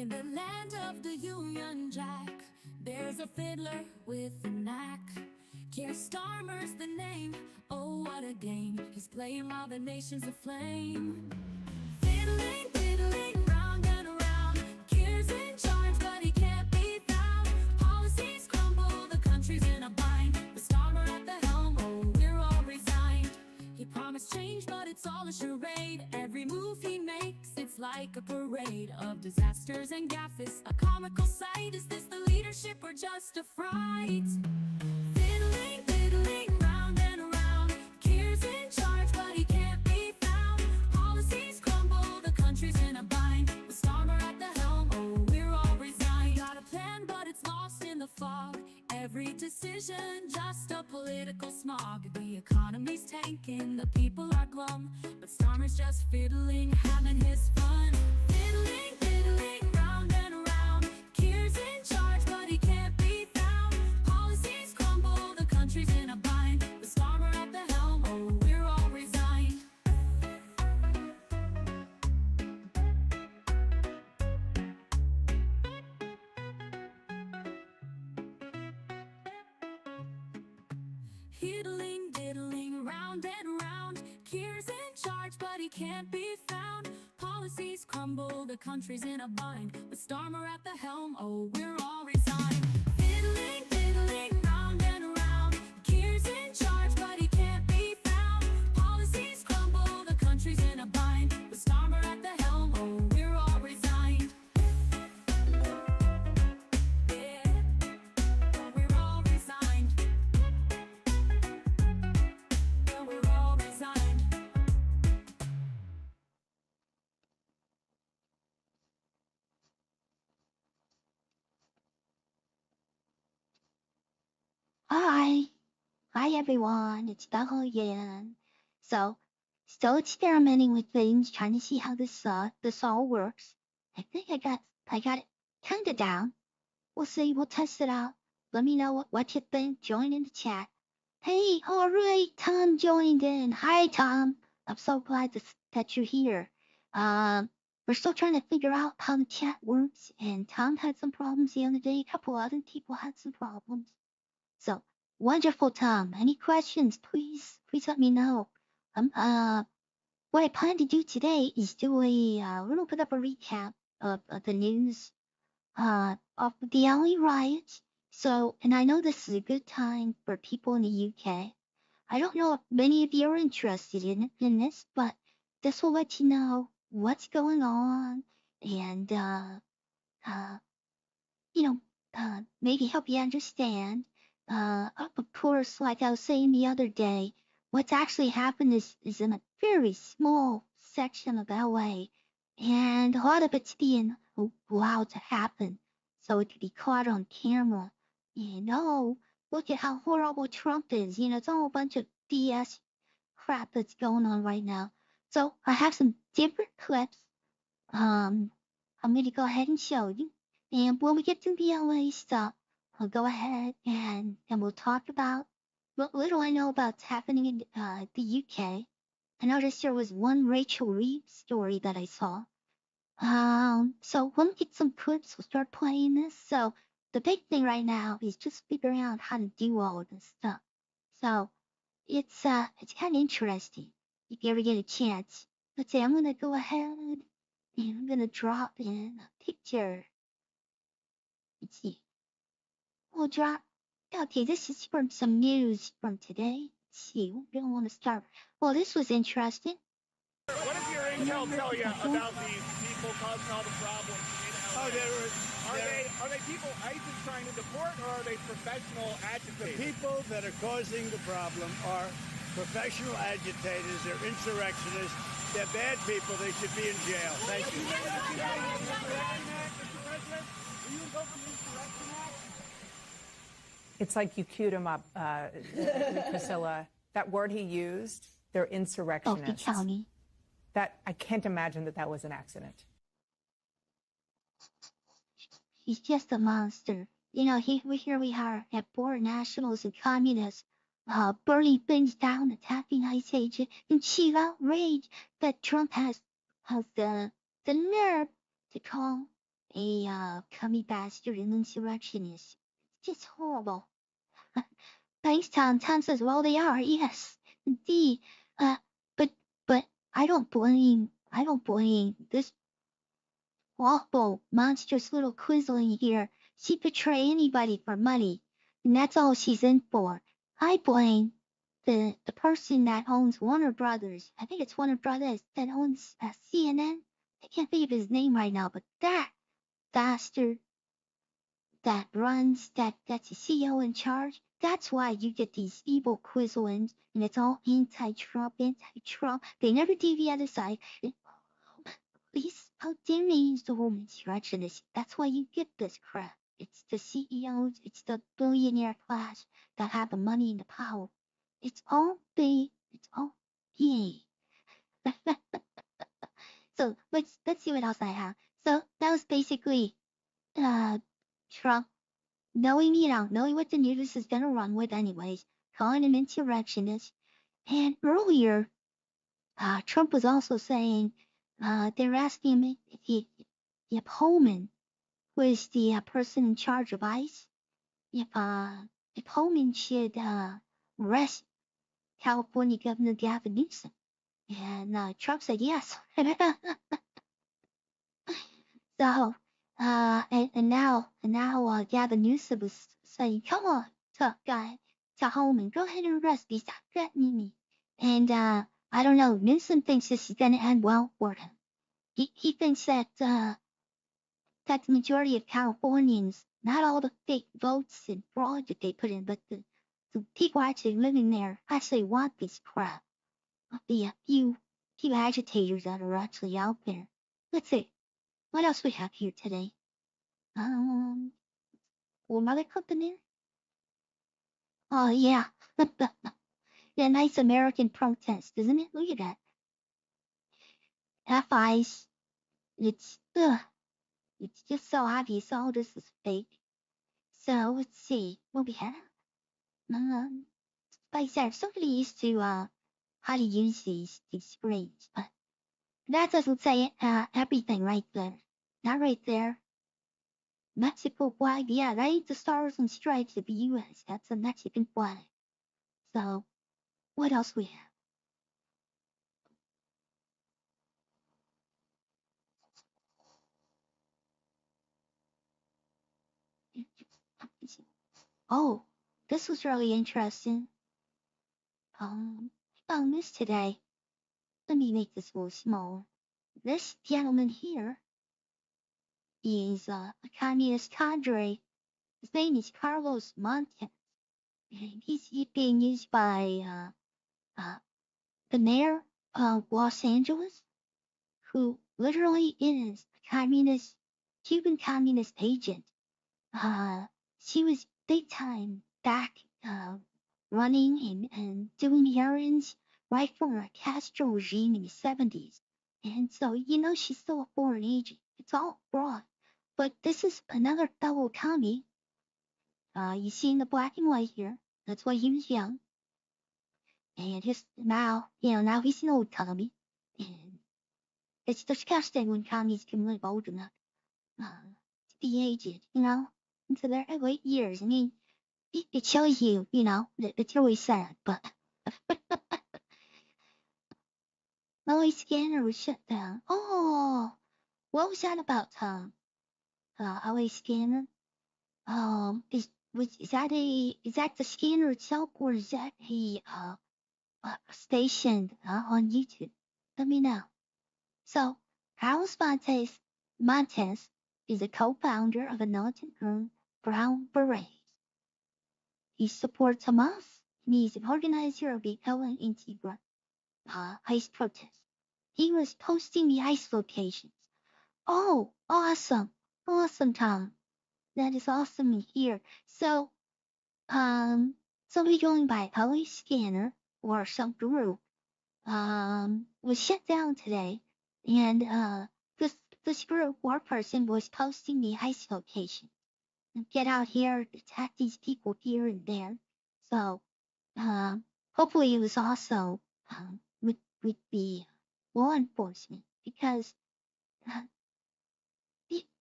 In the land of the Union Jack, there's a fiddler with a knack. Keir Starmer's the name, oh what a game. He's playing while the nation's aflame. Fiddling, fiddling, round and around. Keir's in charge, but he can't be found. Policies crumble, the country's in a bind. With Starmer at the helm, oh we're all resigned. He promised change, but it's all a charade. Every move he makes, it's like a parade of disasters and gaffes. A comical sight. Is this the leadership or just a fright? Fiddling, fiddling, round and around. Keir's in charge, but he can't be found. Policies crumble, the country's in a bind. With Starmer at the helm, oh we're all resigned. Got a plan, but it's lost in the fog. Every decision, just a political smog. The economy's tanking, the people are glum, but Starmer's just fiddling, having his fun. Fiddling, fiddling, round and around. Keir's in charge, but he can't be found. Policies crumble, the country's in a bind. With Starmer at the helm, oh we're all resigned. Fiddling, diddling, round and round. Keir's in charge, but he can't be found. Policies crumble, the country's in a bind. With Starmer at the helm, oh we're all resigned. Fiddling, fiddling, round and around. Keir's in charge, but he can't be found. Policies crumble, the country's in a bind. With Starmer at the helm, oh we're all resigned. Yeah, we're all resigned. Yeah, we're all resigned. Hi. Hi everyone, it's Daho again. Still experimenting with things, trying to see how this all works. I think I got it kinda down. We'll see, we'll test it out. Let me know what you think. Join in the chat. Hey, alright, Tom joined in. Hi Tom. I'm so glad that you're here. We're still trying to figure out how the chat works, and Tom had some problems the other day. A couple other people had some problems. So, wonderful, Tom. Any questions, please let me know. What I plan to do today is do a little bit of a recap of the news of the LA riots. So, and I know this is a good time for people in the UK. I don't know if many of you are interested in this, but this will let you know what's going on and, maybe help you understand. Of course, like I was saying the other day, what's actually happened is in a very small section of LA, and a lot of it's being allowed to happen, so it could be caught on camera. Look at how horrible Trump is. It's all a bunch of BS crap that's going on right now. So I have some different clips. I'm gonna go ahead and show you, and when we get to the LA stuff, I'll go ahead and we'll talk about what little I know about what's happening in the UK. I noticed there was one Rachel Reeves story that I saw. So when we get some clips, we'll start playing this. So the big thing right now is just figuring out how to do all of this stuff. So it's kind of interesting if you ever get a chance. Let's say I'm gonna go ahead and I'm gonna drop in a picture. Let's see. We'll drop. Okay, this is from some news from today. Let's see, we don't want to start. Well, this was interesting. What does your intel tell you about these people causing all the problems? Are they people ISIS trying to deport, or are they professional agitators? The people that are causing the problem are professional agitators. They're insurrectionists. They're bad people. They should be in jail. Thank you. It's like you queued him up, Priscilla. That word he used, they're insurrectionists. Oh, County. That I can't imagine that was an accident. He's just a monster. Here we are at foreign nationals and communists, burning things down, attacking ICE agents, and she's outraged that Trump has the nerve to call a commie bastard and insurrectionist. It's just horrible. Thanks, Tom says, well, they are, yes, indeed. Uh, but, but I don't blame this awful, monstrous little quisling here. She'd betray anybody for money, and that's all she's in for. I blame the person that owns Warner Brothers. I think it's Warner Brothers that owns CNN. I can't think of his name right now, but that bastard that that's the CEO in charge. That's why you get these evil quislings, and it's all anti-Trump. They never do the other side. Please, how dare they use the word insurrectionist? That's why you get this crap. It's the CEOs, it's the billionaire class that have the money and the power. It's all they, it's all yay. So let's see what else I have. So that was basically Trump knowing what the news is gonna run with anyways, calling him insurrectionist. And earlier, Trump was also saying, they were asking him if Holman was the person in charge of ICE, if Holman should arrest California Governor Gavin Newsom. And Trump said yes. So, and now Gavin Newsom was saying, come on, tough guy, tell Holman, go ahead and arrest me, stop threatening me. And I don't know, Newsom thinks this is going to end well for him. He thinks that the majority of Californians, not all the fake votes and fraud that they put in, but the people actually living there actually want this crap. The few agitators that are actually out there. Let's see. What else we have here today? Will another cook in there? Oh, yeah. Yeah, nice American protest, isn't it? Look at that. F-Ice. It's just so obvious all this is fake. So, let's see. What we have? Like I said, I'm still getting used to, how to use these screens. But that doesn't say, everything right there. Not right there. Mexico flag, yeah, that ain't the stars and stripes of the U.S. That's a Mexican flag. So, what else we have? Oh, this was really interesting. I found this today. Let me make this a little smaller. This gentleman here is a communist cadre. His name is Carlos Montes. And he's being used by the mayor of Los Angeles, who literally is a Cuban communist agent. She was big time back running and doing errands right for a Castro regime in the 70s. And so, she's still a foreign agent. It's all fraud. But this is another fellow commie. You see in the black and white here. That's why he was young. And just now he's an old commie. And it's disgusting when commies can live old enough to be aged, into their late years. I mean, it shows you, that it's really sad, but my scanner was shut down. Oh, what was that about, Tom? LA scanner? Is that the scanner itself, or is that a station on YouTube? Let me know. So, Carlos Montes is a co-founder of a militant group, Brown Berets. He supports Hamas, and he's an organizer of the Ellen Antigua ICE protest. He was posting the ICE locations. Oh, awesome. Awesome, Tom. That is awesome to hear. So, somebody going by LA Scanner or some group was shut down today, and this group or person was posting the ICE location. And get out here, attack these people here and there. So, hopefully it was also with the law enforcement, because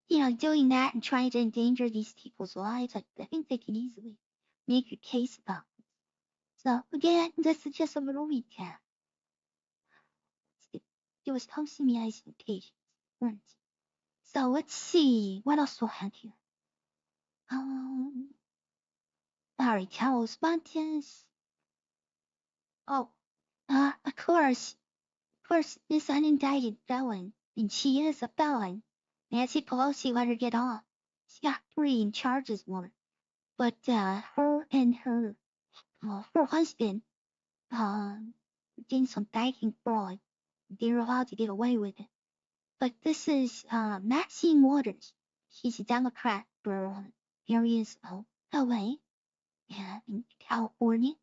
doing that and trying to endanger these people's lives, I think they can easily make a case about it. So again, this is just a little recap. It was posting me expectations. So let's see what else we'll have here. Alright, Carol's Mountains. Oh, of course, this unindicted felon, and she is a felon. Nancy Pelosi let her get off. She got 3 charges more. But her and her husband did some banking fraud. They were allowed to get away with it. But this is Maxine Waters. She's a Democrat for areas of LA and in California.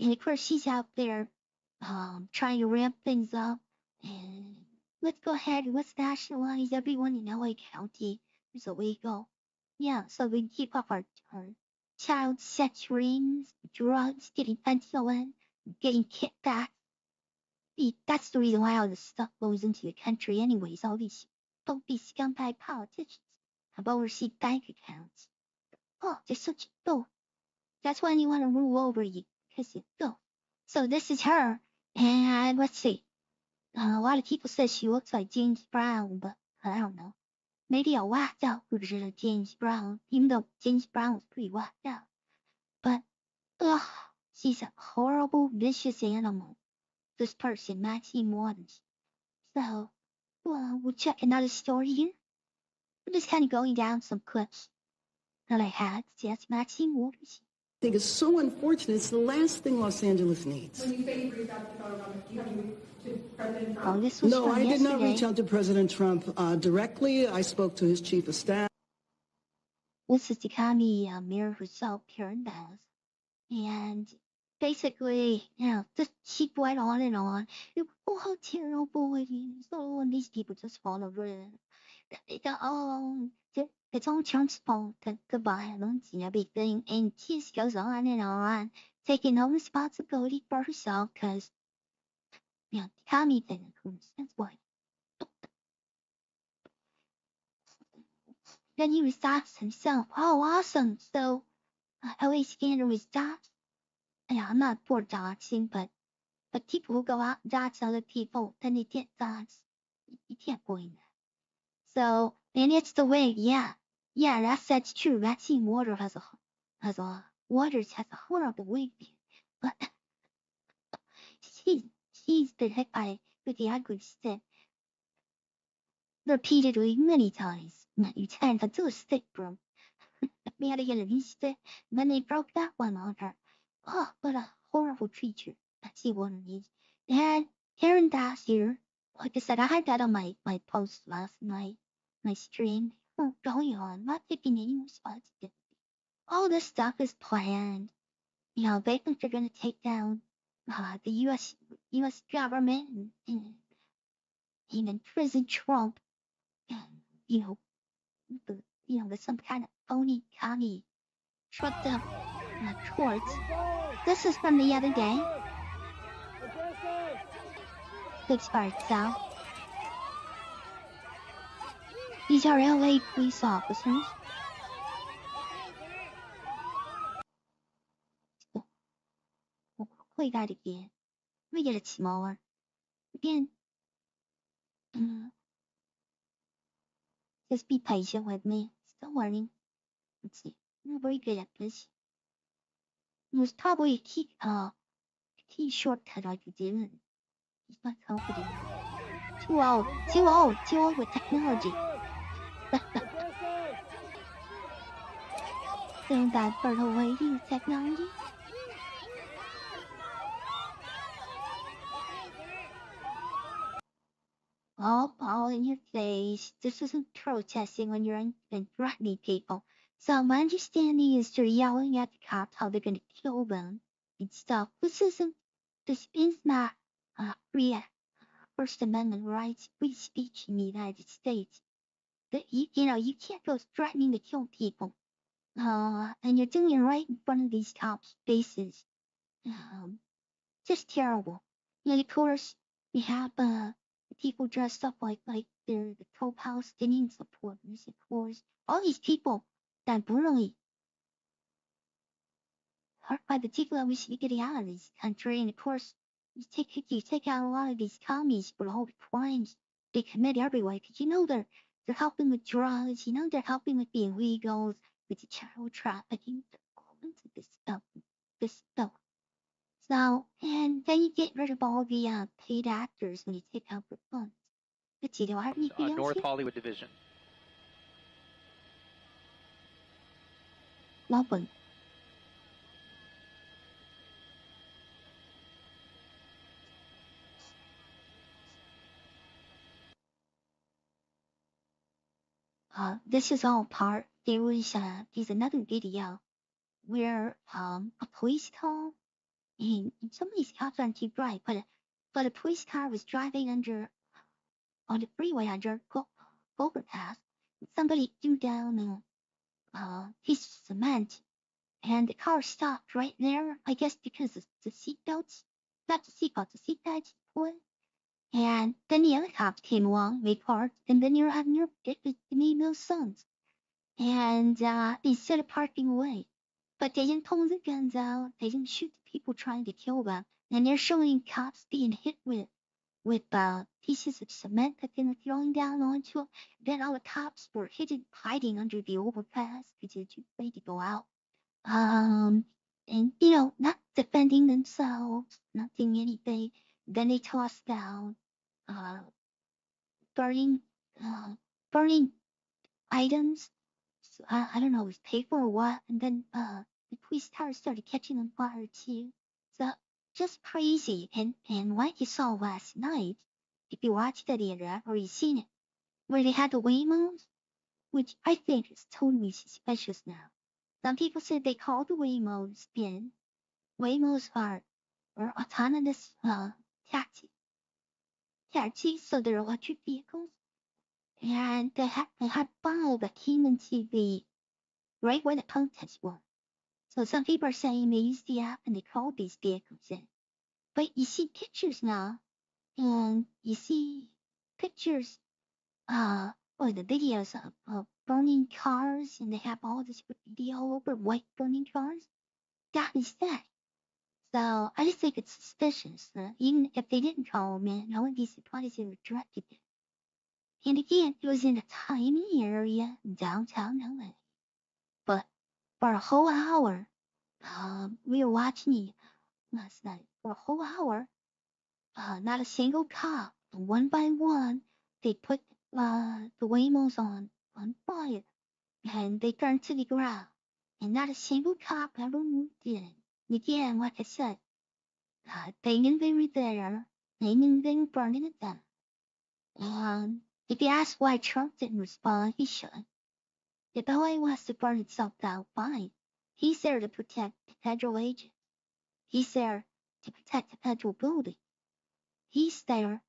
And of course, she's out there trying to ramp things up. And let's go ahead and let's nationalize everyone in LA County. There's a way to go. Yeah, so we keep up our child sex rings, drugs, getting fentanyl, getting kickbacks. That's the reason why all this stuff goes into the country anyways. All these dopey scumbag politicians have overseen bank accounts. Oh, they're such a dope. That's why you want to rule over you, because you're dope. So this is her, and let's see. A lot of people say she looks like James Brown, but I don't know. Maybe a whacked out version of James Brown, even though James Brown was pretty whacked out. But, she's a horrible, vicious animal. This person, Maxine Waters. So, we'll check another story here. I'm just kind of going down some clips that I had. Yes, Maxine Waters. I think it's so unfortunate. It's the last thing Los Angeles needs. When you say you reached out to Donald Trump, do you have to reach to President Trump? Oh, this was No, from I did not yesterday. reach out to President Trump directly. I spoke to his chief of staff. This is the county mayor herself, Karen Bass. And basically, just she went on and on. Oh, how terrible it is. Oh, and these people just fall over it. It's all Trump's fault, the violence and everything. And she just goes on, taking no responsibility for herself because, Tommy didn't lose. That's why. Then he resigns himself. Oh, awesome. So, LA Scanner was doxxed. Yeah, I'm not for doxing, but people who go out and dox other people, then they get doxed. You can't blame that. So, and it's the way, yeah, that's true. Maxine Waters has a horrible wig, but she's been hit by with the ugly stick repeatedly many times. You tend to do a stick broom. We had to get a new stick, and then they broke that one on her. Oh, what a horrible creature Maxine Waters is. And Karen Das here, like I said, I had that on my post last night, my stream. Going on, not taking any responsibility. All this stuff is planned. They think they're gonna take down the U.S. government and imprison Trump. With some kind of phony county trumped up courts. This is from the other day. Looks far south. These are LA police officers. Play that again. Let me get it smaller. Again. Just be patient with me. Still learning. Let's see. I'm not very good at this. It was probably a key shortcut I could do. It's not confident. Too old with technology. Don't that for the way to use technology? All in your face. This isn't protesting when you're threatening people. So my understanding is they're yelling at the cops how they're gonna kill them and stuff. This is not free First Amendment rights, free speech in the United States. You can't go threatening to kill people. And you're doing it right in front of these cops' faces. Just terrible. And of course, we have people dressed up like they're the pro-Palestinian supporters, all these people that 不容易 hurt by the people we should be getting out of this country. And of course, you take out a lot of these commies for all the crimes they commit everywhere. Because you know they're helping with drugs, you know they're helping with the illegals, with the child trafficking, all kinds of this stuff. So, and then you get rid of all the paid actors when you take out the funds. Let's see, do I have anything else North here? Hollywood Division. Lobun. This is all part. There's another video where a police car, and somebody's cops aren't too bright, but a police car was driving on the freeway under overpass. Somebody threw down a piece of cement, and the car stopped right there. I guess because of the seatbelts, not the seatbelts, the seatbelts pulled. And then the other cops came along, they parked, and then it made no sense. And instead of parking away, but they didn't pull the guns out, they didn't shoot the people trying to kill them, and they're showing cops being hit with pieces of cement that they were throwing down onto them. Then all the cops were hiding under the overpass because they're too afraid to go out. And not defending themselves, not doing anything. Then they tossed down burning items. So, I don't know, it was paper or what. And then the police car started catching on fire too. So just crazy. And like you saw last night, if you watched that either or you seen it, where they had the Waymos, which I think is totally suspicious now. Some people said they called the Waymos in. Waymos are autonomous taxis, so they're electric vehicles. And they had followed the human TV right where the protests were. So some people are saying they used the app and they called these vehicles in. But you see pictures now, and you see pictures, or the videos of burning cars, and they have all this video over white burning cars. That is that. So I just think it's suspicious. Even if they didn't call them in, I wouldn't be surprised they were directed it. And again, it was in a tiny area in downtown LA. But for a whole hour, we were watching it last night. For a whole hour, not a single cop. One by one, they put the Waymos on fire, and they turned to the ground. And not a single cop ever moved in. Again, like I said, they knew they were there. They knew they were burning it down. If you ask why Trump didn't respond, he should. If LA wants to burn itself down, fine. He's there to protect the federal agents. He's there to protect the federal building. He's there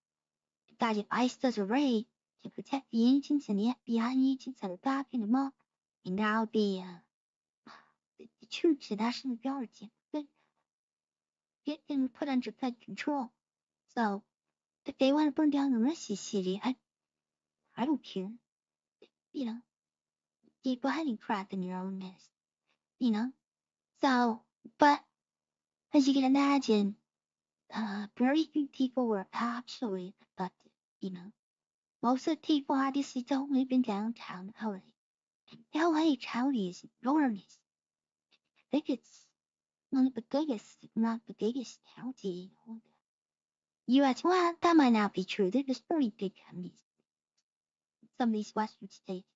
that if ICE does a raid, to protect the agents and the FBI agents that are backing him up, and now the troops, the National Guard, get them put under Fed control. So if they want to burn down the rest of the city, I don't care. You go ahead and crap in your own nest. So, but as you can imagine, very few people were actually affected. Most of the people obviously don't live in downtown LA. LA County is enormous. I think it's one of the biggest, if not the biggest county in the U.S. Well, that might not be true. There's very big counties, some of these western states.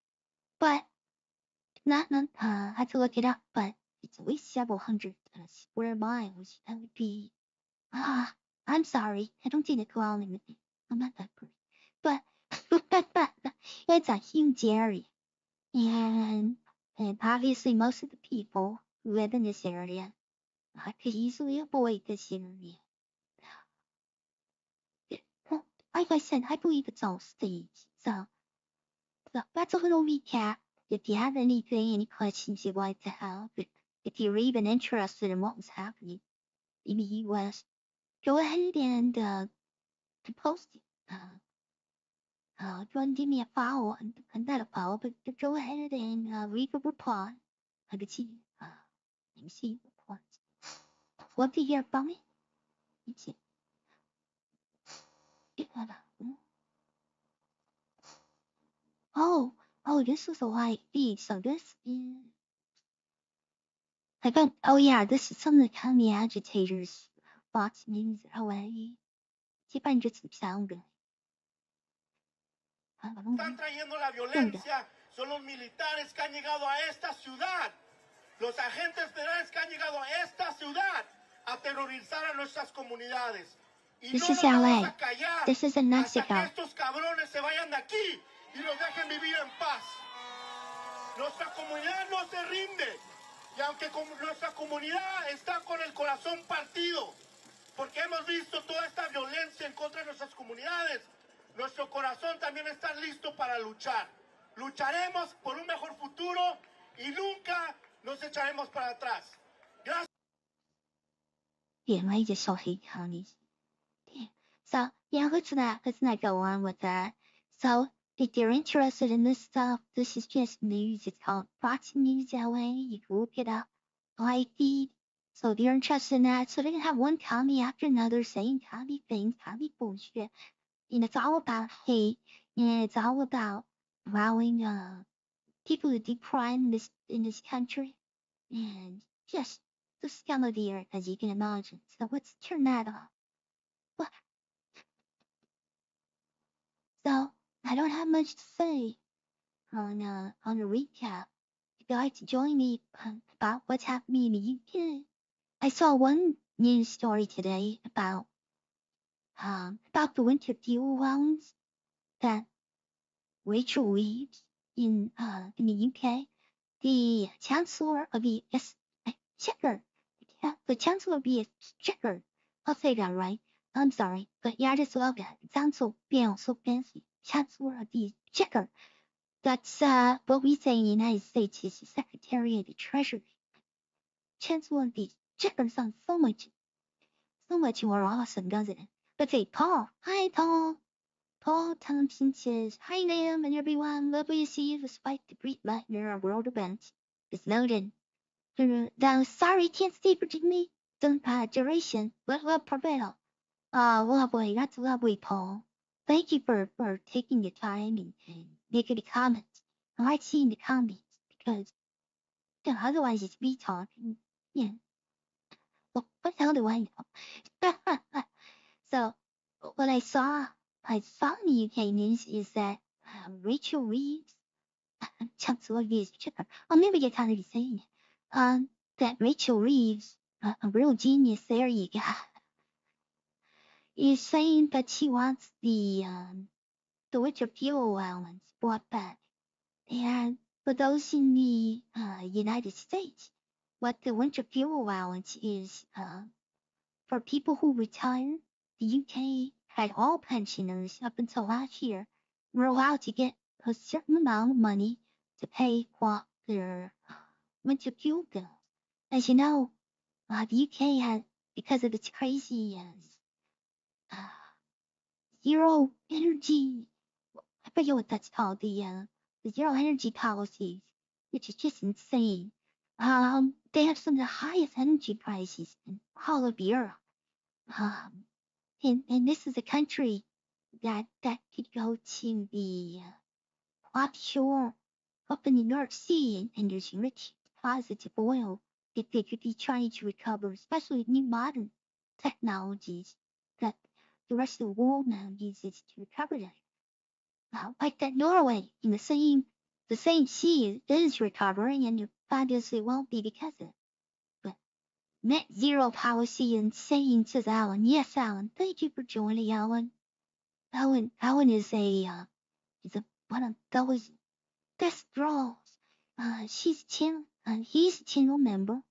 But I had to look it up, but it's at least several hundred square miles. That would be, I'm sorry. I don't think it's well in I'm not that pretty. But it's a huge area. And obviously most of the people who live in this area could easily avoid this area. Like I said, I believe it's all staged. So that's a little recap. If you have any questions you'd like to have, if you're even interested in what was happening in the U.S., go ahead and post it. 专地面发我很大的跑被周围的River Report 个气明细 report 我第一方面一起this was why so this is I found this is some of the county agitators Fox News away 基本这几项的 Están trayendo la violencia, son los militares que han llegado a esta ciudad, los agentes federales que han llegado a esta ciudad a aterrorizar a nuestras comunidades. Y no nos vamos a callar hasta que estos cabrones se vayan de aquí y nos dejen vivir en paz. Nuestra comunidad no se rinde, y aunque nuestra comunidad está con el corazón partido, porque hemos visto toda esta violencia en contra de nuestras comunidades, nuestro corazón también está listo para luchar. Lucharemos por un mejor futuro y nunca nos echaremos para atrás. Gracias. So yeah, let's not go on with that. So if you're interested in this stuff, this is just news. It's called Fox News LA. You can look it up. Live feed. So if you're interested in that, so they're gonna have one commie after another saying commie things, commie bullshit. And it's all about hate, and it's all about allowing people to do crime in this country, and just the scum of the earth, as you can imagine. So let's turn that off. But, so I don't have much to say on a recap. If you'd like to join me about what's happening in the UK, I saw one news story today about the winter fuel allowance that Rachel Reeves in the UK, the Chancellor of the Exchequer, the Chancellor of the Exchequer, I'll say that right. I'm sorry, but yeah, I just love that. It sounds so fancy. Chancellor of the Exchequer. That's what we say in the United States is the Secretary of the Treasury. Chancellor of the Exchequer sounds so much more awesome, doesn't it? But say, Paul. Hi, Paul. Paul Thompson says, hi, Liam and everyone. Lovely to see you despite the brief nightmare of world events. It's noted. Now, sorry, can't stay for me. Don't duration. Well, prevail. Lovely. That's lovely, Paul. Thank you for taking the time and making the comments. I like seeing the comments because otherwise it's me talking. Yeah. Well, what the hell do I know? So, what I saw in the UK news is that Rachel Reeves, Chancellor Reeves, or maybe you're kind of saying it, that Rachel Reeves, a real genius there you go, is saying that she wants the winter fuel allowance brought back. And for those in the United States, what the winter fuel allowance is for people who retire, the UK had all pensioners up until last year were allowed to get a certain amount of money to pay for their winter fuel bill. As you know, the UK had, because of its crazy zero energy, I forget what that's called, the zero energy policies, which is just insane. They have some of the highest energy prices in all of Europe. And this is a country that could go to the offshore up in the North Sea, and there's rich deposits of oil that they could be trying to recover, especially with new modern technologies that the rest of the world now uses to recover that. Like that Norway in the same sea is recovering, and it obviously won't be because of it. But net zero policy insane, says Alan. Yes, Alan. Thank you for joining, Alan. Alan is one of those best girls. He's a channel member,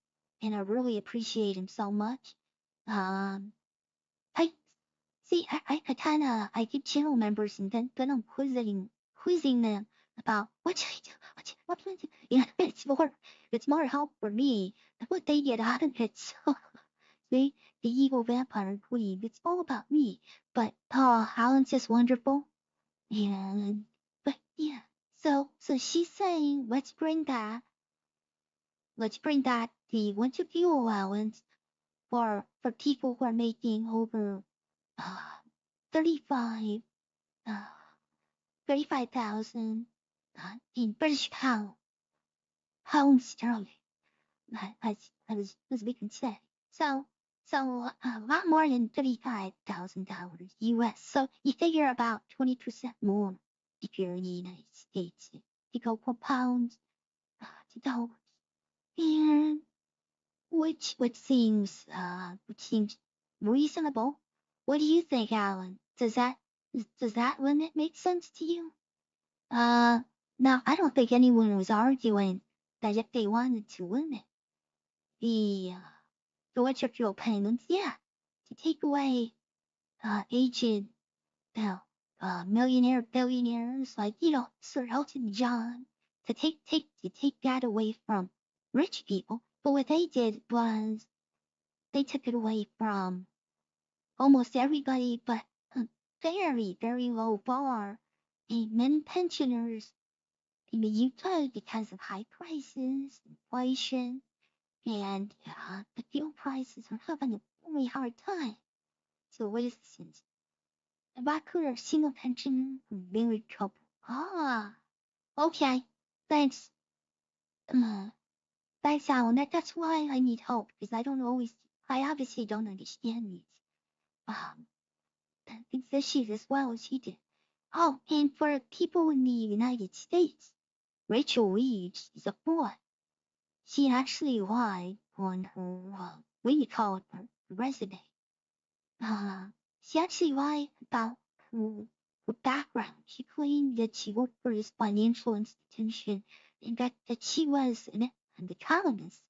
and I really appreciate him so much. I get channel members and then I'm quizzing them about what it's more help for me than what they get out of it. So, see, the evil vampire queen, it's all about me. But Alan's just wonderful. And but yeah, so she's saying let's bring that the winter fuel allowance for people who are making over uh, 35 uh, 35,000 in British pounds sterling. As we can say. So a lot more than $35,000 US. So you figure about 20% more if you're in the United States. You go from pounds to dollars. And which seems reasonable. What do you think, Alan? Does that limit make sense to you? Now I don't think anyone was arguing that if they wanted to limit the winter fuel payments, yeah, to take away aged millionaire billionaires like Sir Elton John, to take that away from rich people. But what they did was they took it away from almost everybody, but a very, very low bar. And many pensioners in the UK, because of high prices, inflation, and the fuel prices are having a very hard time. So what is this? Why could a single pensioner very trouble? Okay. Thanks. Thanks, Alan. That's why I need help, because I obviously don't understand these issues as well as he did. Oh, and for people in the United States, Rachel Reeves is a boy. She actually lied on her, what do you call it, her resume. She actually lied about her background. She claimed that she worked for this financial institution and that she was an economist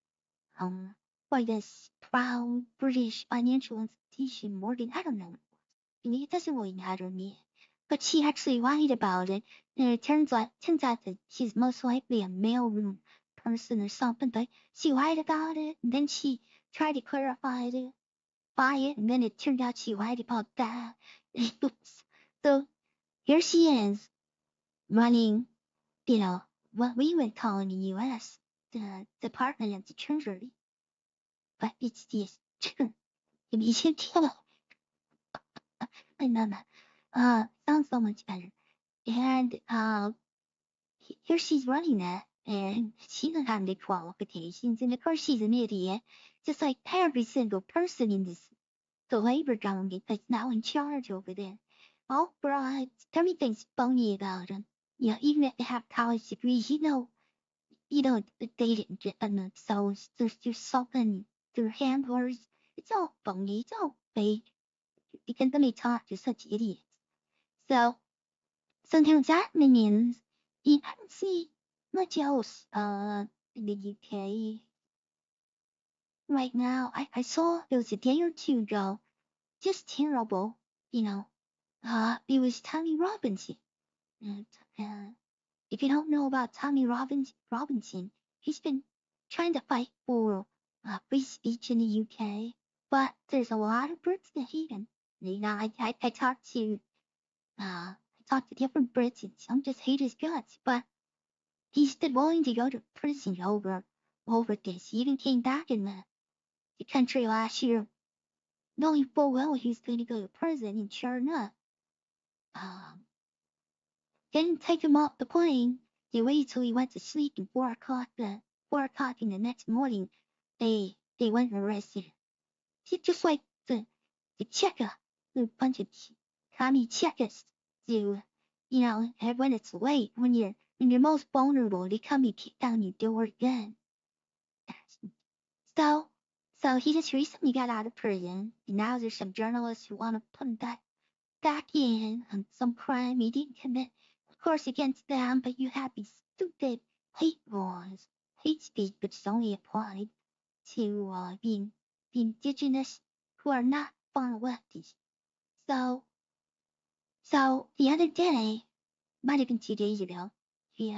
by this proud British financial institution, Morgan, I don't know. It doesn't really matter to me. But she actually lied about it, and it turns out that she's most likely a mailroom person or something, but she lied about it, and then she tried to clarify it, and then it turned out she lied about that. So here she is, running, what we would call in the U.S. the Department of the Treasury. But it's this, 以前听了 sounds so much better. And here she's running that, and she doesn't have the qualifications, and of course she's an idiot, just like every single person in the labor government that's now in charge over there. All bribes, everything's phony about them. Even if they have college degrees, they didn't get them, so there's just something, their handlers, it's all phony, it's all fake, because they talk to such idiots. So now that means you haven't seen much else in the UK right now. I saw it was a day or two ago, just terrible, it was Tommy Robinson. And, if you don't know about Tommy Robinson, he's been trying to fight for free speech in the UK, but there's a lot of Brits that hate him. I talked to different Brits, and some just hate his guts, but he's still willing to go to prison over this. He even came back in the country last year, knowing full well he's going to go to prison, and sure enough, didn't take him off the plane. They waited till he went to sleep, and 4 o'clock in the next morning, they went and arrested him. It's just like the checker, a bunch of commie checkers do, and when it's late, when you're most vulnerable, they come and kick down your door again. So he just recently got out of prison, and now there's some journalists who want to put him back in on some crime he didn't commit. Of course, against them, but you have these stupid hate laws, hate speech, which is only applied to the indigenous who are not far lefties. So the other day, might have been 2 days ago, he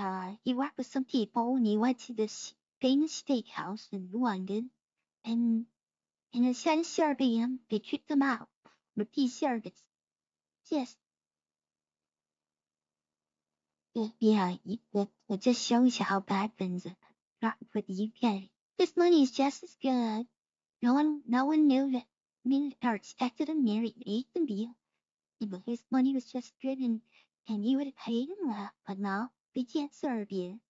worked with some people, and he went to this famous steakhouse in London, and the they kicked him out. But these service just Yeah, I just shows you how bad things got with the UK. This money is just as good. No one knew that or expected him marry Nathan Beale. But his money was just good and you would have paid him well. But now they can't serve you.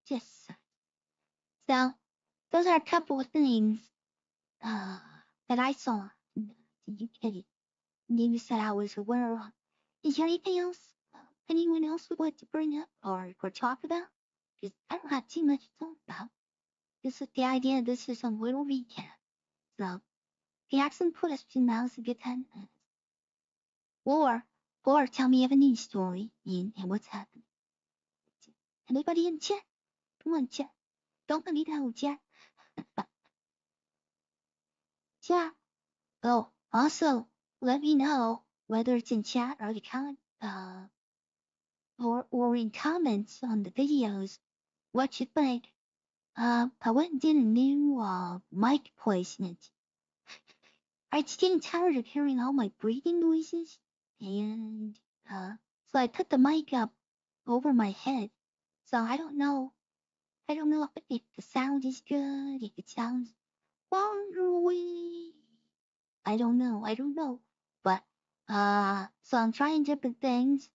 Just so those are a couple of things that I saw in the UK. News that I was aware of. Is there anything else anyone else would like to bring up or talk about? Because I don't have too much to talk about. This is the idea. This is a little recap. So, if you have some questions, now's a good time. Or tell me of a news story and what's happening. Anybody in chat? Come on, chat. Don't let me down, chat. Chat. Oh, also, let me know whether it's in chat or or in comments on the videos what you think. I went and did a new mic placement. I was getting tired of hearing all my breathing noises, and so I put the mic up over my head. So I don't know if the sound is good, if it sounds far away. I don't know. But so I'm trying different things.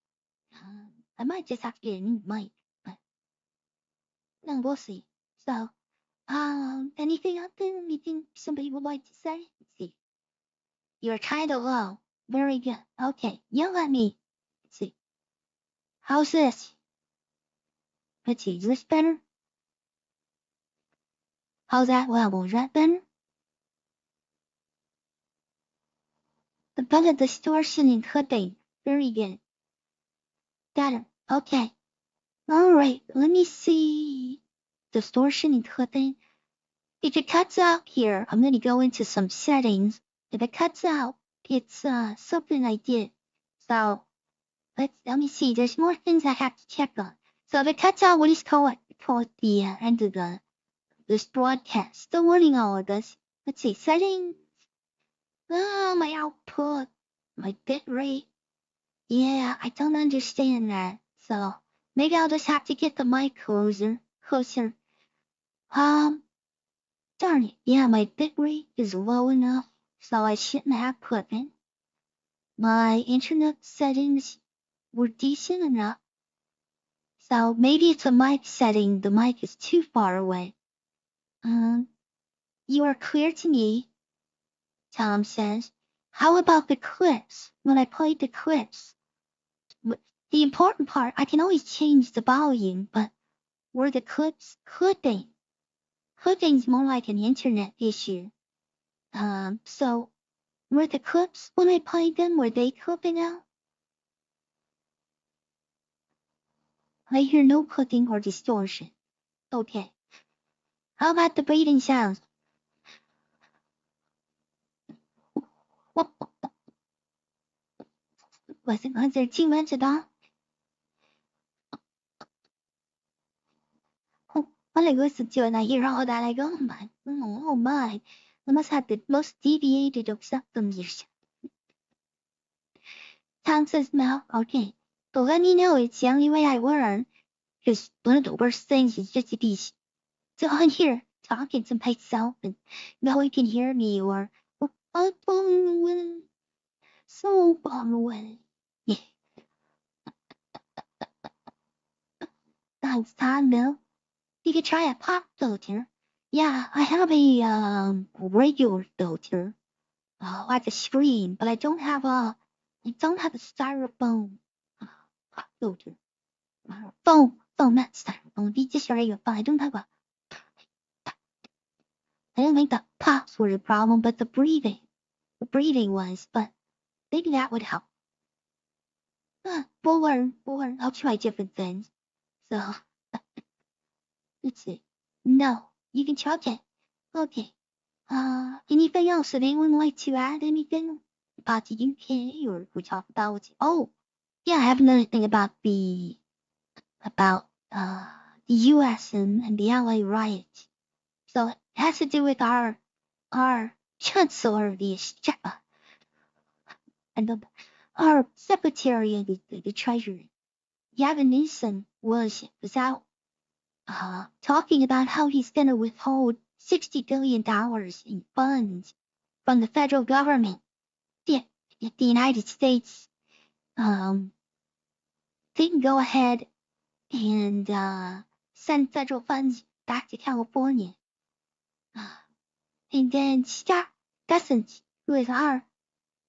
I might just have to get a new mic, but no, we'll see. So, anything out there? Anything somebody would like to say? Let's see. You're kind of low. Very good. Okay, yell at me. Let's see. How's this? Let's see. Is this better? How's that level? Is that better? The better distortion in cutting. Very good. Better. Okay. All right. Let me see. Distortion in cutting. If it cuts out here, I'm going to go into some settings. If it cuts out, it's something I did. So let me see. There's more things I have to check on. So if it cuts out, what is called the end of this broadcast. Still learning all of this. Let's see. Settings. Oh, my output. My bit rate. Yeah, I don't understand that. So maybe I'll just have to get the mic closer. Darn it. Yeah, my bit rate is low enough, so I shouldn't have put in. My internet settings were decent enough. So maybe it's a mic setting. The mic is too far away. You are clear to me, Tom says. How about the clips? When I played the clips, the important part, I can always change the volume, but were the clips clipping? Clipping's more like an internet issue. So were the clips, when I played them, were they clipping out? I hear no clicking or distortion. Okay. How about the breathing sounds? Was there too much of that? All I listened to and I hear all that, I go, oh my, I must have the most deviated of symptoms. Tom says, Mel, okay, but let me know it's the only way I learn, because one of the worst things is just to be so on here talking to myself and no one can hear me or so far away. Yeah. Thanks, Tom, Mel. You could try a pop filter. Yeah, I have a regular filter. Like a screen, but I don't have a styrofoam pop filter. Foam, not styrofoam. It's just a regular phone. I don't think the pops were the problem, but the breathing was. But maybe that would help. We'll learn. I'll try different things. So let's see. No, you can check it. Okay. Anything else? Would anyone like to add anything about the UK or we talk about? Oh, yeah, I have another thing about the US and the LA riots. So it has to do with our chancellor, and our secretary of the treasury. Gavin Newsom was out talking about how he's going to withhold $60 billion in funds from the federal government. The United States didn't go ahead and send federal funds back to California. And then doesn't with our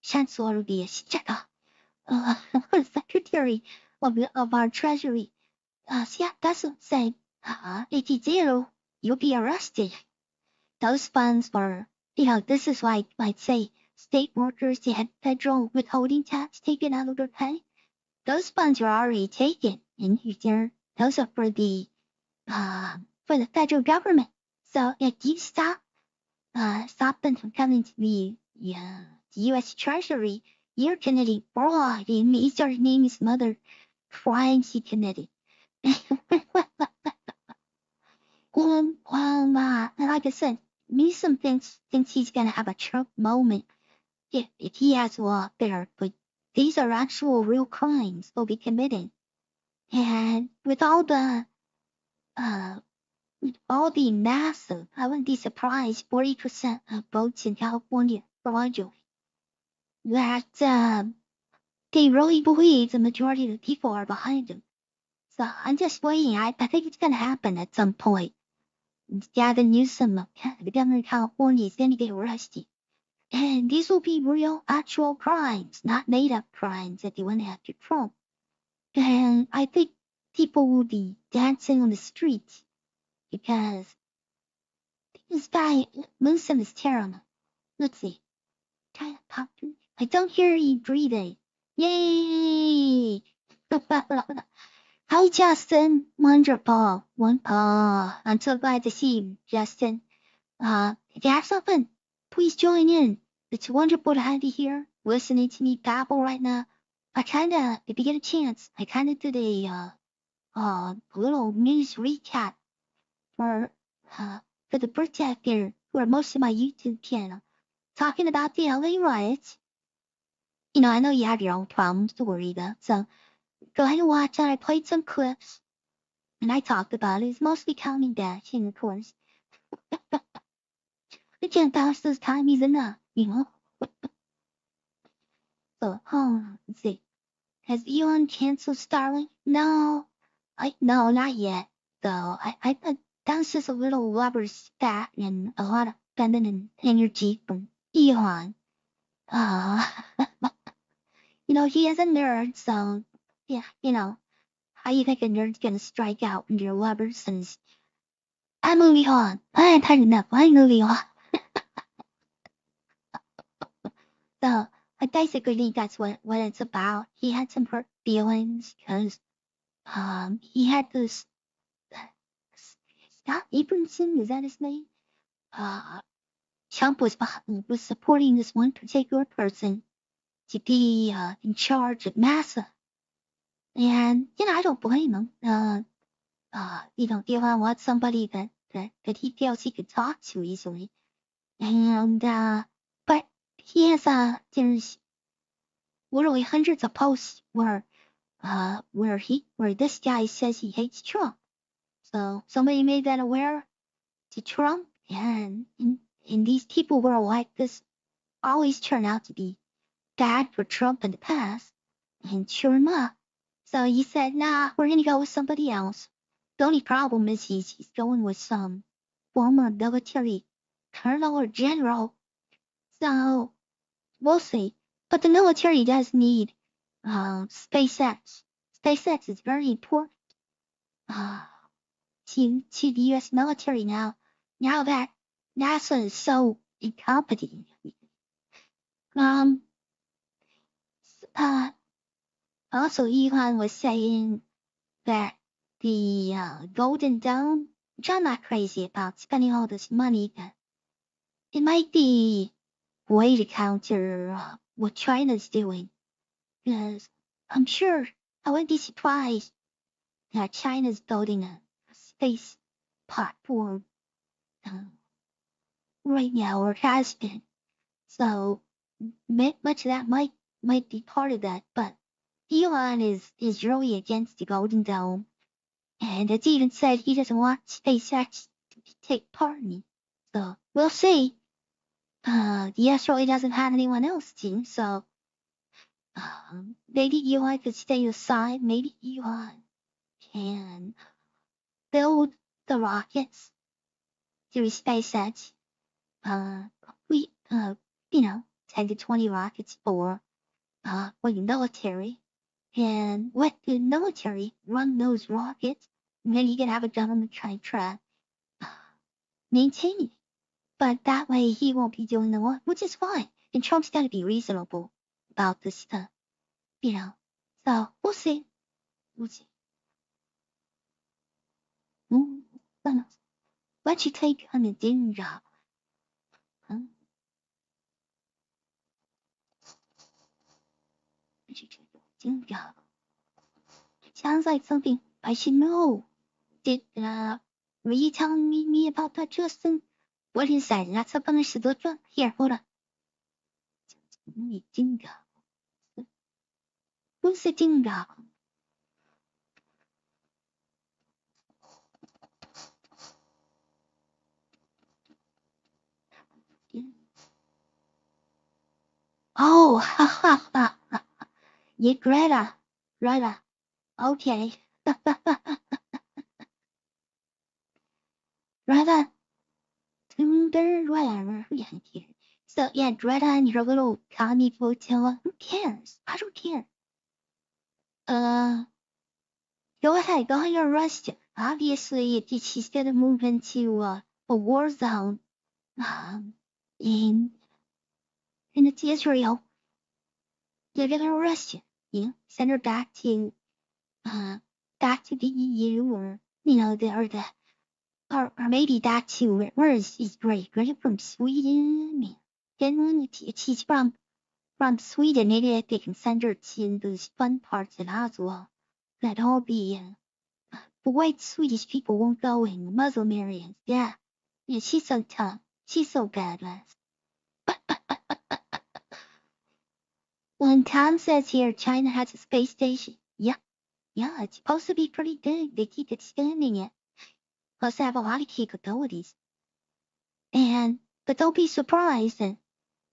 Chancellor the Secretary of our Treasury doesn't say if you do, you'll be arrested. Those funds were, this is like, say, state workers, they had federal withholding tax taken out of their pay. Those funds are already taken, and those are for the federal government. So if you stop them from coming to the U.S. Treasury, you're committing fraud, and these are naming some other crimes he committed. Like I said, Newsom thinks he's gonna have a Trump moment if he has to walk there, but these are actual real crimes he'll be committing. And with all the massive, I wouldn't be surprised, 40% of votes in California fraudulent, that they really believe the majority of the people are behind them. So I'm just waiting. I think it's gonna happen at some point. Gavin Newsom, the governor of California, is gonna get arrested. And these will be real, actual crimes, not made-up crimes that they went after Trump. And I think people will be dancing on the streets because this guy, Newsom, is terrible. Let's see. I don't hear you breathing. Yay! Hi, Justin. Wonderful. I'm so glad to see you, Justin. If you have something, please join in. It's wonderful to have you here, listening to me babble right now. If you get a chance, I did a little news recap for the Brits out there who are most of my YouTube channel, talking about the LA riots. I know you have your own problems to worry about, so go ahead and watch that. I played some clips, and I talked about it. It's mostly counting dashing, of course. The 10,000 time is enough, So, let's see. Has Elon canceled Starlink? No, no, not yet. Though I thought that's just a little rubber spat and a lot of feminine energy from Elon. He is a nerd, so yeah, how you think a nerd's gonna strike out when you're lovers since I'm moving on. I'm had enough. I'm moving on. So I basically think that's what it's about. He had some hurt feelings because he had this Scott Abramson, is that his name? Trump was supporting this one particular person to be in charge of NASA. And I don't blame him. Elon wants somebody that he feels he could talk to easily. And but he has there's literally hundreds of posts where this guy says he hates Trump. So somebody made that aware to Trump, and these people were like this always turn out to be bad for Trump in the past. And sure enough, so he said, nah, we're gonna go with somebody else. The only problem is he's going with some former military colonel or general. So we'll see. But the military does need SpaceX. SpaceX is very important to the U.S. military now. Now that NASA is so incompetent. Also, Elon was saying that the Golden Dome, which I'm not crazy about spending all this money, that it might be a way to counter what China's doing. Because I'm sure I wouldn't be surprised that China's building a space platform right now, or has been. So much of that might be part of that, but Elon is really against the Golden Dome, and it's even said he doesn't want SpaceX to take part in it. So we'll see. The asteroid doesn't have anyone else to, so maybe Elon could stay aside. Maybe Elon can build the rockets through SpaceX. We 10 to 20 rockets for the military. And let the military run those rockets, and then you can have a government try to maintain it. But that way he won't be doing the work, which is fine. And Trump's got to be reasonable about this stuff, So we'll see. We'll see. Why don't you take on a day job? Huh? Why don't you take a day job? Sounds like something I should know. Were you telling me about that, Justin? What is that? That's up on the Shidota? Here, hold on. Dingo. Who's the dingo? Oh, ha ha ha ha. Yeah, Greta. Greta. Okay. Greta. Whatever. Yeah, here. So, yeah, Greta and your little commie flotilla. Who cares? I don't care. Go ahead. Go ahead and arrest it. Obviously, she's gonna move into a war zone. In it's Israel. They're gonna arrest you. Send her back to the EU or or maybe back to where is Great from Sweden? She's from Sweden. Maybe they can send her to those fun parts in Oslo. That all be the white Swedish people won't go in. Muslim areas. Yeah, she's so tough. She's so badass. When Tom says here China has a space station, yeah, it's supposed to be pretty big. They keep expanding it. Plus, they have a lot of capabilities. But don't be surprised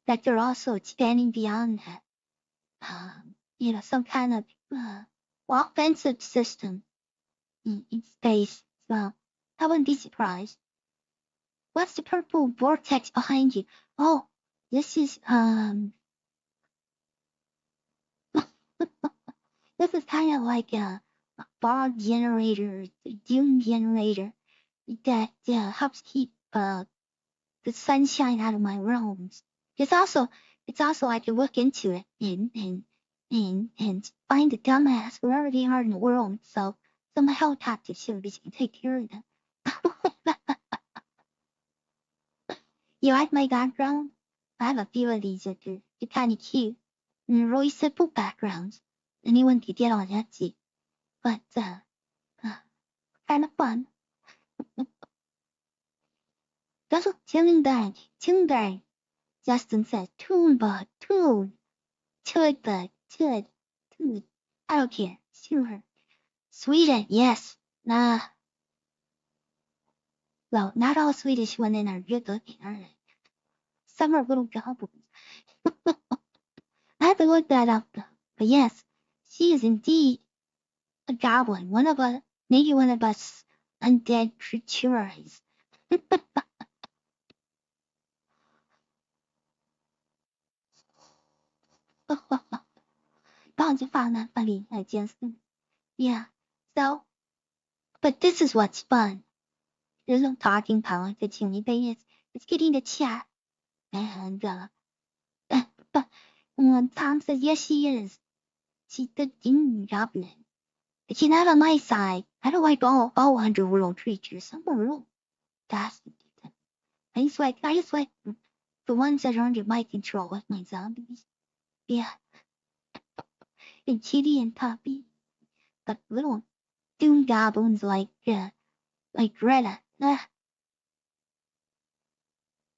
that they're also expanding beyond that. Some kind of offensive system in space. So I wouldn't be surprised. What's the purple vortex behind you? Oh, this is this is kind of like a fog generator, a doom generator that helps keep the sunshine out of my rooms. It's also I can look into it and find the dumbass wherever they are in the world. So my helicopter service can take care of them. You like my background? I have a few of these that are kind of cute and really simple backgrounds. Anyone could get on Etsy, but kind of fun. That's what tune bag. Justin says tune bug, tune. Tud bug, tud. I don't care. Sue her. Sweden, yes. Nah. Well, not all Swedish women are good looking, are they? Some are little goblins. I have to look that up though. But yes, she is indeed a goblin. Maybe one of us undead creatures. 棒子放那把里来见识. Yeah. So, but this is what's fun. There's no talking power to Jimmy Bay. It's getting the chat. And but Tom says yes she is. She's the goblin. But she's not on my side. I don't like all underworld creatures. Some are real dastardly. I just like the ones that are under my control, like my zombies. Yeah. And Kitty and Puppy. But little doom goblins like Greta.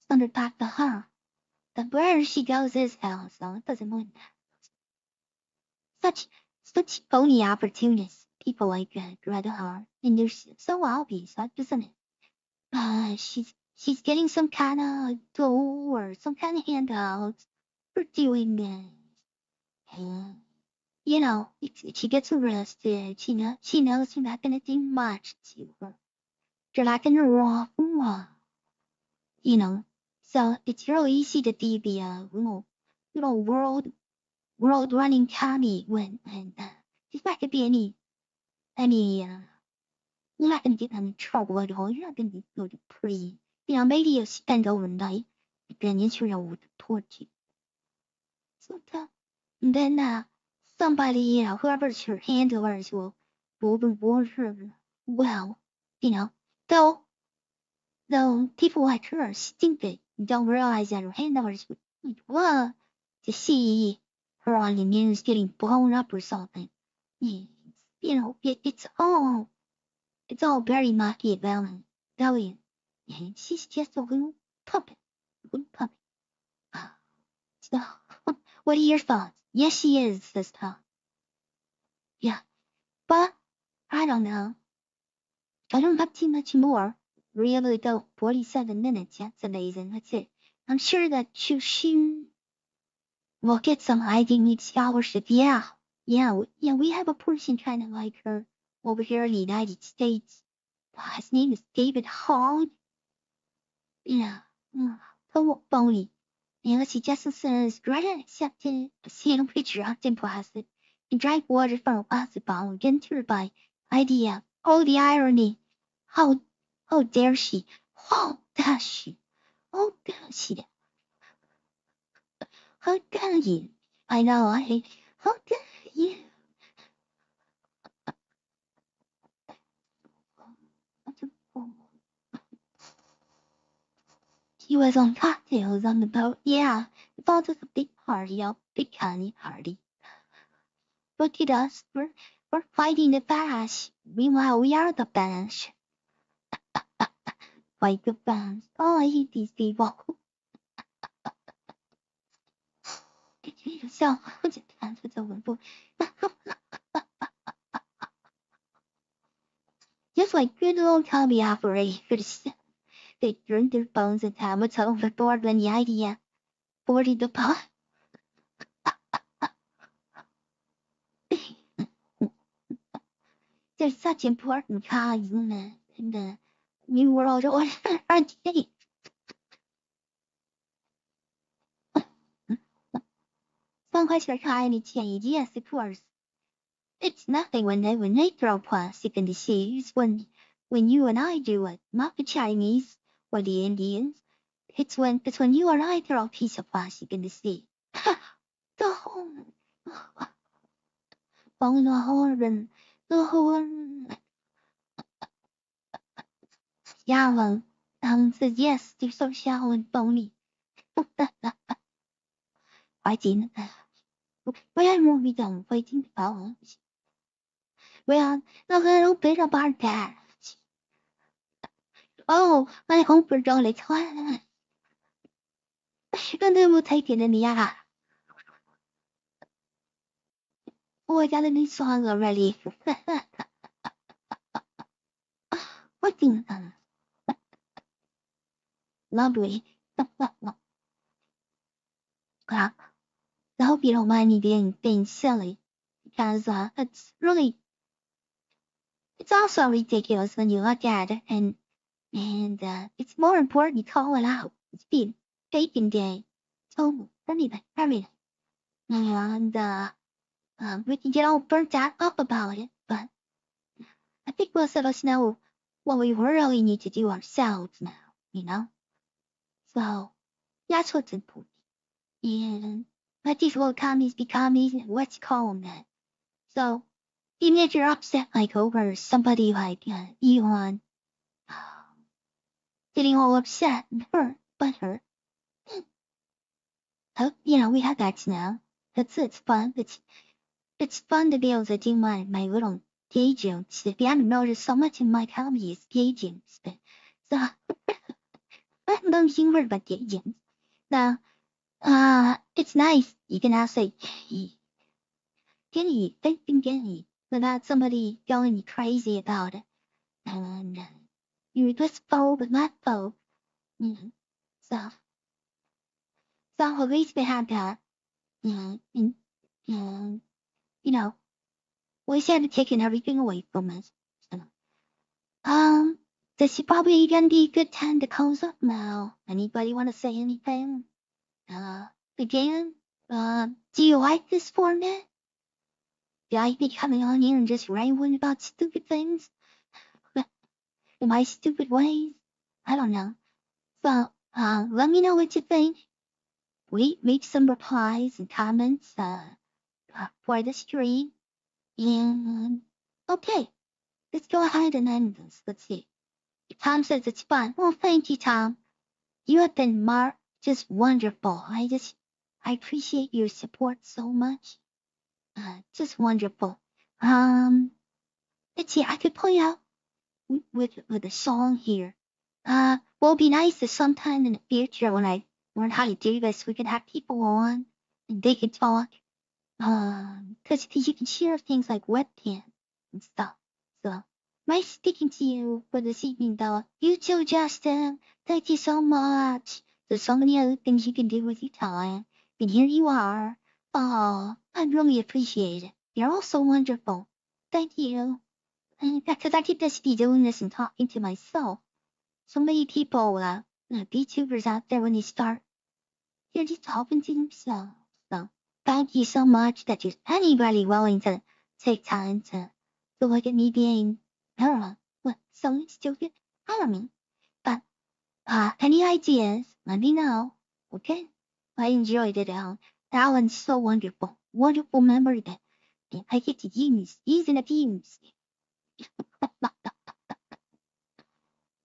Thunder back to her. But where she goes is hell, so it doesn't matter. such only opportunities. People like rather hard, and there's so obvious, doesn't it? She's getting some kind of dough or some kind of handouts for doing this. And, you know, if she gets arrested, she knows you're not gonna do much to her. You're not gonna rob her. You know, so it's really easy to be the world running commie when she's not gonna be any you're not gonna get in trouble at all. You're not gonna go to prison. You know, maybe you spend overnight, but then you're torture. So and then somebody, you know, whoever's your handlers will reward her well. You know, though people like her are stupid and don't realize that her handlers would love to see her on the news getting blown up or something. You know, it's all very Machiavellian. And she's just a little puppet. So, what are your thoughts? Yes, she is, says Tom. Yeah, but I don't know. I don't have too much more. Really, though, 47 minutes. That's amazing. That's it. I'm sure that she will get some Ivy League scholarship. Yeah, we have a person kind of like her over here in the United States. His name is David Hall. Yeah, phony. And she just says, right accepted, seeing a picture of impossible. And drank water from a plastic bottle, entered by idea. Oh, the irony. How dare she? How dare she? How dare she? How dare you? I know, how dare you? He was on cocktails on the boat. Yeah, we thought it was a big party, a big canny party. Look at us, we're fighting the bash. Meanwhile, we are the bash. Fight the bash. Oh, I hate these people.笑，不简单，这叫文不。Just like good old Tommy operators. They drink their bones and time it's overboard when the idea 40 the pot. They're such important cogs in the new world order, aren't they? Some questions are trying to change. Yes, of course. It's nothing when they throw plastic in the seas. When you and I do it, not the Chinese or the Indians. It's when you and I throw a piece of plastic in the sea. The horn. Shallow. Says yes, they're so shallow and bony. I didn't. Well, I'm really done waiting for Well, look a little bit about that. Oh, I hope we're done it. Gonna will take it in the eye. Oh, I got a new song already. What thing? Lovely. I hope you don't mind me being silly, because it's also ridiculous when you look at it, and it's more important to call it out. It's been Bacon Day. Oh, everything. And we can get all burnt out up about it, but I think most of us know what we really need to do ourselves now, you know? So that's what's important. And let these little commies be commies, and let's call them that. So even if you're upset like over somebody like Elon getting all upset and hurt, you know, we have that now. It's fun. It's fun to be able to do my little gay jokes. If you haven't noticed, so much in my comedy is gay jokes. So I'm humor about gay jokes. Now, it's nice. You can also Guinea without somebody going crazy about it. And you're this phobe and that phobe. So at least we had that. And, we said taking everything away from us. So, this is probably gonna be a good time to close up now. Anybody want to say anything? Again, do you like this format? Do I be coming on here and just rambling about stupid things? In my stupid ways? I don't know. So, let me know what you think. Leave some replies and comments, for the stream. And, okay, let's go ahead and end this. Let's see. Tom says it's fun. Well, thank you, Tom. You have been just wonderful. I appreciate your support so much. Just wonderful. Let's see, I could play out with a song here. Well, it'd be nice if sometime in the future when I learn how to do this, we could have people on and they could talk. Cause you can share things like webcam and stuff. So, nice speaking to you for this evening, though. You too, Justin. Thank you so much. There's so many other things you can do with your time. And here you are. Oh, I really appreciate it. You're all so wonderful. Thank you. Because I keep just be doing this and talking to myself. So many people, VTubers out there, when they start, they're just talking to themselves. So, thank you so much that there's anybody willing to take time to look at me being, I don't know, so stupid. I don't know. But, any ideas, let me know. Okay? I enjoyed it, That one's so wonderful. Wonderful memory that I get to use and abuse.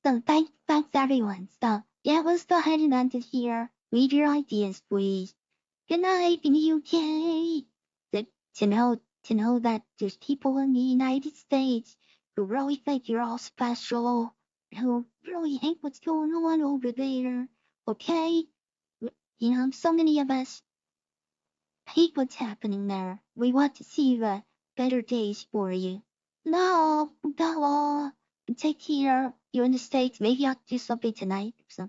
So thanks everyone. So yeah, let's go ahead and end it here. Leave your ideas, please. Good night in the UK. To know that there's people in the United States who really think you're all special, who really hate what's going on over there. Okay? So many of us hate what's happening there. We want to see the better days for you. No. Take care. You're in the States. Maybe I'll do something tonight. So